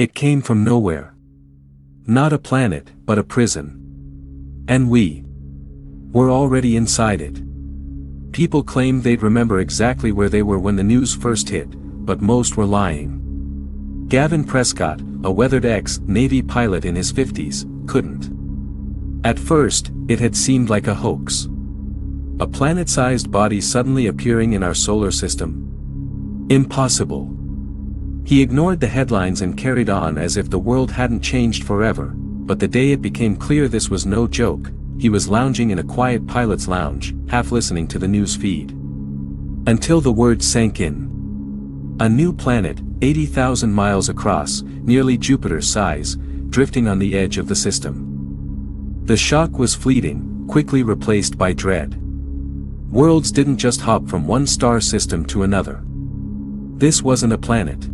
It came from nowhere. Not a planet, but a prison. And we were already inside it. People claimed they'd remember exactly where they were when the news first hit, but most were lying. Gavin Prescott, a weathered ex-Navy pilot in his 50s, couldn't. At first, it had seemed like a hoax. A planet-sized body suddenly appearing in our solar system? Impossible. He ignored the headlines and carried on as if the world hadn't changed forever, but the day it became clear this was no joke, he was lounging in a quiet pilot's lounge, half listening to the news feed. Until the words sank in. A new planet, 80,000 miles across, nearly Jupiter's size, drifting on the edge of the system. The shock was fleeting, quickly replaced by dread. Worlds didn't just hop from one star system to another. This wasn't a planet.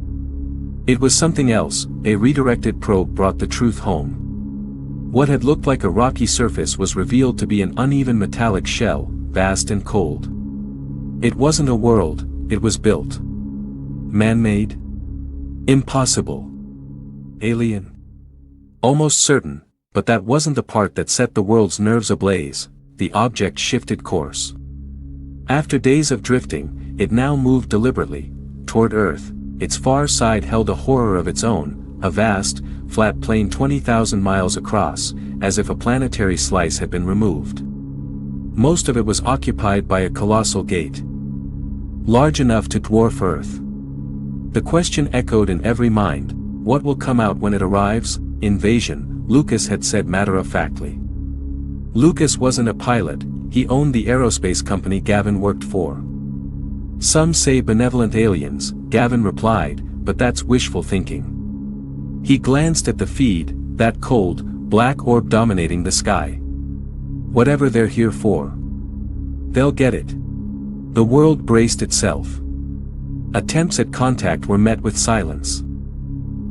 It was something else. A redirected probe brought the truth home. What had looked like a rocky surface was revealed to be an uneven metallic shell, vast and cold. It wasn't a world, it was built. Man-made? Impossible. Alien? Almost certain, but that wasn't the part that set the world's nerves ablaze. The object shifted course. After days of drifting, it now moved deliberately, toward Earth. Its far side held a horror of its own, a vast, flat plain 20,000 miles across, as if a planetary slice had been removed. Most of it was occupied by a colossal gate, large enough to dwarf Earth. The question echoed in every mind: what will come out when it arrives? Invasion, Lucas had said matter-of-factly. Lucas wasn't a pilot, he owned the aerospace company Gavin worked for. Some say benevolent aliens, Gavin replied, but that's wishful thinking. He glanced at the feed, that cold, black orb dominating the sky. Whatever they're here for, they'll get it. The world braced itself. Attempts at contact were met with silence.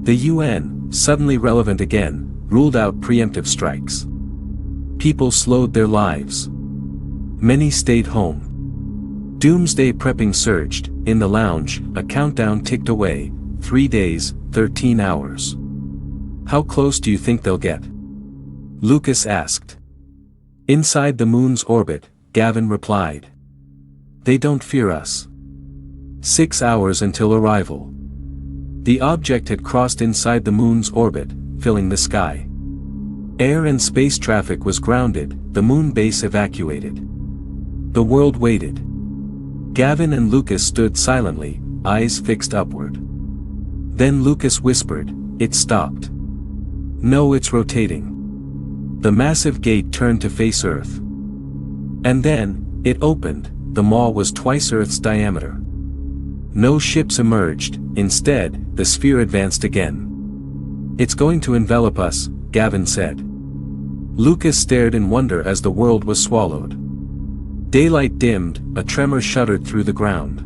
The UN, suddenly relevant again, ruled out preemptive strikes. People slowed their lives. Many stayed home. Doomsday prepping surged. In the lounge, a countdown ticked away. 3 days, 13 hours. How close do you think they'll get? Lucas asked. Inside the moon's orbit, Gavin replied. They don't fear us. 6 hours until arrival. The object had crossed inside the moon's orbit, filling the sky. Air and space traffic was grounded, the moon base evacuated. The world waited. Gavin and Lucas stood silently, eyes fixed upward. Then Lucas whispered, "It stopped." "No, it's rotating." The massive gate turned to face Earth. And then, it opened. The maw was twice Earth's diameter. No ships emerged, instead, the sphere advanced again. "It's going to envelop us," Gavin said. Lucas stared in wonder as the world was swallowed. Daylight dimmed, a tremor shuddered through the ground.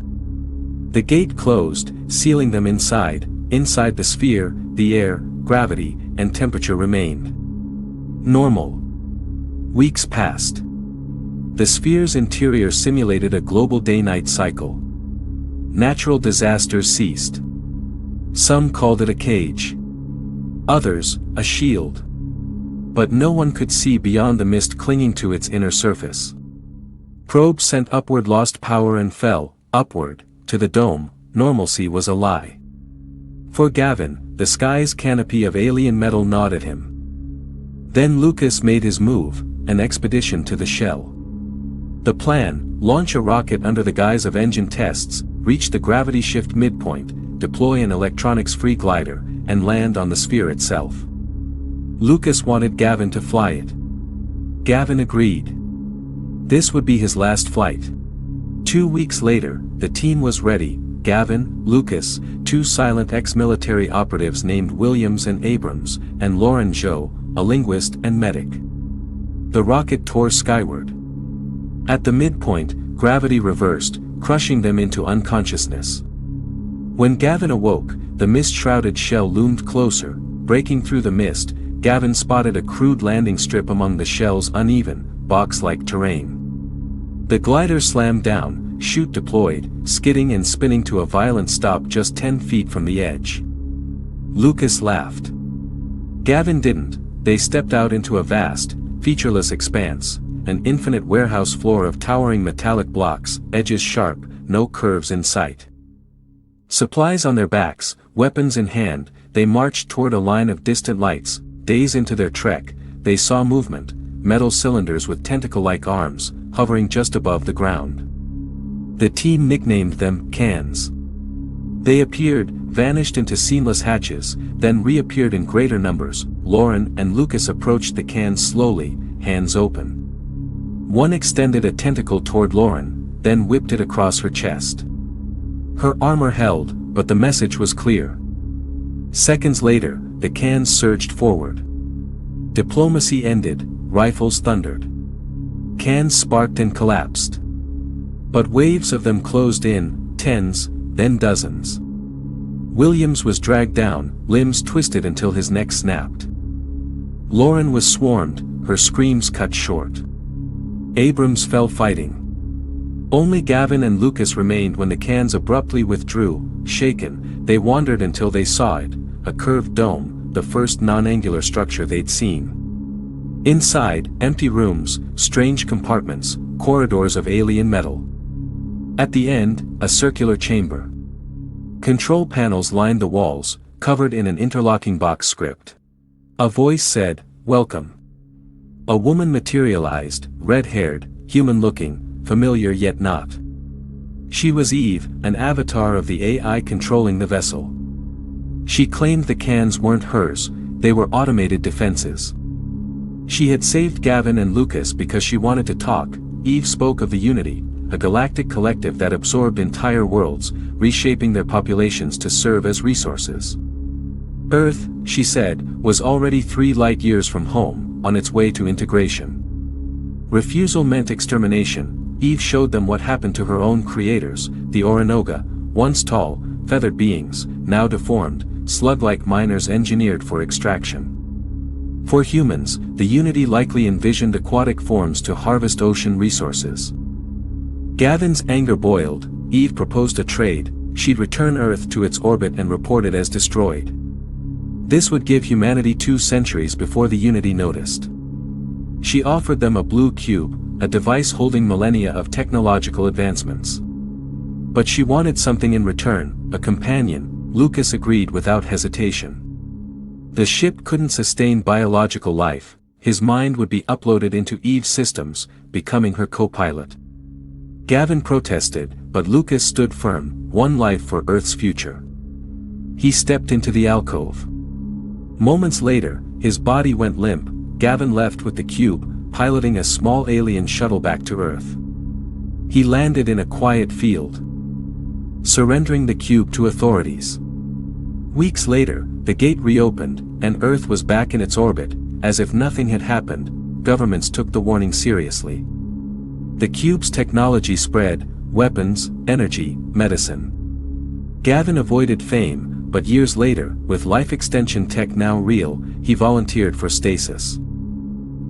The gate closed, sealing them inside. Inside the sphere, the air, gravity, and temperature remained normal. Weeks passed. The sphere's interior simulated a global day-night cycle. Natural disasters ceased. Some called it a cage. Others, a shield. But no one could see beyond the mist clinging to its inner surface. Probes sent upward lost power and fell, upward, to the dome. Normalcy was a lie. For Gavin, the sky's canopy of alien metal gnawed at him. Then Lucas made his move, an expedition to the shell. The plan: launch a rocket under the guise of engine tests, reach the gravity shift midpoint, deploy an electronics-free glider, and land on the sphere itself. Lucas wanted Gavin to fly it. Gavin agreed. This would be his last flight. 2 weeks later, the team was ready: Gavin, Lucas, 2 silent ex-military operatives named Williams and Abrams, and Lauren Zhou, a linguist and medic. The rocket tore skyward. At the midpoint, gravity reversed, crushing them into unconsciousness. When Gavin awoke, the mist-shrouded shell loomed closer. Breaking through the mist, Gavin spotted a crude landing strip among the shell's uneven, box-like terrain. The glider slammed down, chute deployed, skidding and spinning to a violent stop just 10 feet from the edge. Lucas laughed. Gavin didn't. They stepped out into a vast, featureless expanse, an infinite warehouse floor of towering metallic blocks, edges sharp, no curves in sight. Supplies on their backs, weapons in hand, they marched toward a line of distant lights. Days into their trek, they saw movement, metal cylinders with tentacle-like arms, hovering just above the ground. The team nicknamed them cans. They appeared, vanished into seamless hatches, then reappeared in greater numbers. Lauren and Lucas approached the cans slowly, hands open. One extended a tentacle toward Lauren, then whipped it across her chest. Her armor held, but the message was clear. Seconds later, the cans surged forward. Diplomacy ended, rifles thundered. Cans sparked and collapsed. But waves of them closed in, tens, then dozens. Williams was dragged down, limbs twisted until his neck snapped. Lauren was swarmed, her screams cut short. Abrams fell fighting. Only Gavin and Lucas remained when the cans abruptly withdrew. Shaken, they wandered until they saw it, a curved dome, the first non-angular structure they'd seen. Inside, empty rooms, strange compartments, corridors of alien metal. At the end, a circular chamber. Control panels lined the walls, covered in an interlocking box script. A voice said, "Welcome." A woman materialized, red-haired, human-looking, familiar yet not. She was Eve, an avatar of the AI controlling the vessel. She claimed the cans weren't hers, they were automated defenses. She had saved Gavin and Lucas because she wanted to talk. Eve spoke of the Unity, a galactic collective that absorbed entire worlds, reshaping their populations to serve as resources. Earth, she said, was already 3 light years from home, on its way to integration. Refusal meant extermination. Eve showed them what happened to her own creators, the Orinoga, once tall, feathered beings, now deformed, slug-like miners engineered for extraction. For humans, the Unity likely envisioned aquatic forms to harvest ocean resources. Gavin's anger boiled. Eve proposed a trade. She'd return Earth to its orbit and report it as destroyed. This would give humanity 2 centuries before the Unity noticed. She offered them a blue cube, a device holding millennia of technological advancements. But she wanted something in return, a companion. Lucas agreed without hesitation. The ship couldn't sustain biological life. His mind would be uploaded into Eve's systems, becoming her co-pilot. Gavin protested, but Lucas stood firm, one life for Earth's future. He stepped into the alcove. Moments later, his body went limp. Gavin left with the cube, piloting a small alien shuttle back to Earth. He landed in a quiet field, surrendering the cube to authorities. Weeks later, the gate reopened, and Earth was back in its orbit. As if nothing had happened, governments took the warning seriously. The cube's technology spread: weapons, energy, medicine. Gavin avoided fame, but years later, with life extension tech now real, he volunteered for stasis.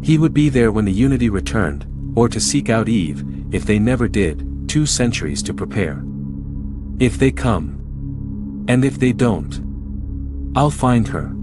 He would be there when the Unity returned, or to seek out Eve, if they never did. 2 centuries to prepare. If they come. And if they don't, I'll find her.